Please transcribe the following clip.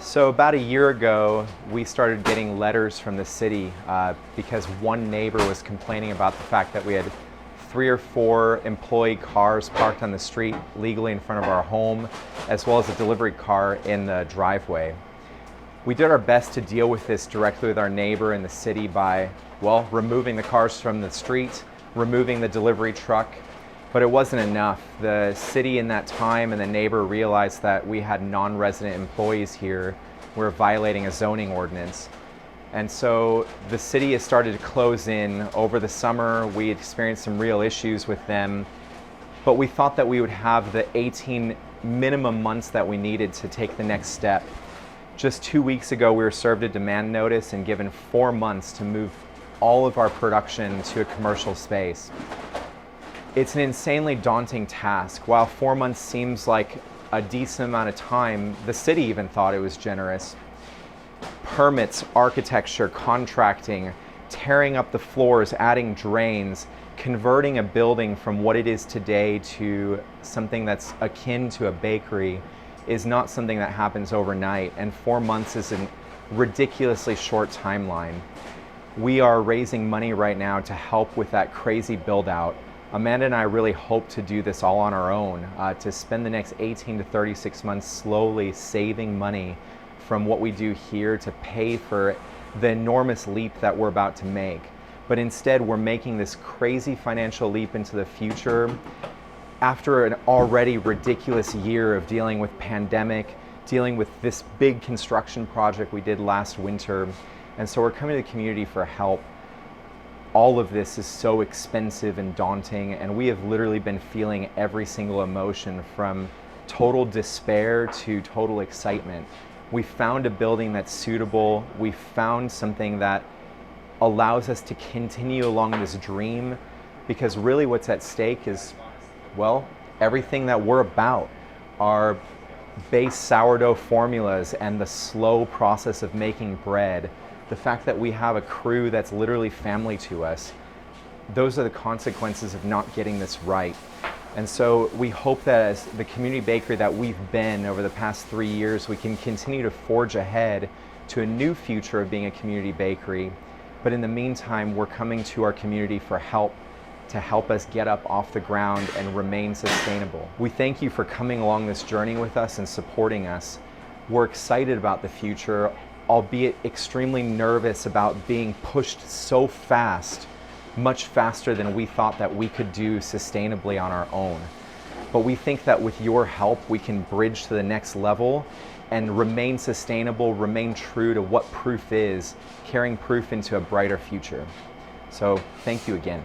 So about a year ago, we started getting letters from the city because one neighbor was complaining about the fact that we had 3 or 4 employee cars parked on the street legally in front of our home, as well as a delivery car in the driveway. We did our best to deal with this directly with our neighbor in the city by, well, removing the cars from the street, removing the delivery truck, but it wasn't enough. The city in that time and the neighbor realized that we had non-resident employees here. We were violating a zoning ordinance. And so the city has started to close in. Over the summer, we experienced some real issues with them, but we thought that we would have the 18 minimum months that we needed to take the next step. Just 2 weeks ago, we were served a demand notice and given 4 months to move all of our production to a commercial space. It's an insanely daunting task. While 4 months seems like a decent amount of time, the city even thought it was generous. Permits, architecture, contracting, tearing up the floors, adding drains, converting a building from what it is today to something that's akin to a bakery is not something that happens overnight, and 4 months is a ridiculously short timeline. We are raising money right now to help with that crazy build out. Amanda and I really hope to do this all on our own, to spend the next 18 to 36 months slowly saving money from what we do here to pay for the enormous leap that we're about to make. But instead, we're making this crazy financial leap into the future after an already ridiculous year of dealing with pandemic, dealing with this big construction project we did last winter. And so we're coming to the community for help. All of this is so expensive and daunting, and we have literally been feeling every single emotion from total despair to total excitement. We found a building that's suitable. We found something that allows us to continue along this dream, because really what's at stake is, well, everything that we're about. Our base sourdough formulas and the slow process of making bread. The fact that we have a crew that's literally family to us, those are the consequences of not getting this right. And so we hope that as the community bakery that we've been over the past 3 years, we can continue to forge ahead to a new future of being a community bakery. But in the meantime, we're coming to our community for help, to help us get up off the ground and remain sustainable. We thank you for coming along this journey with us and supporting us. We're excited about the future, albeit extremely nervous about being pushed so fast, much faster than we thought that we could do sustainably on our own. But we think that with your help, we can bridge to the next level and remain sustainable, remain true to what proof is, carrying proof into a brighter future. So thank you again.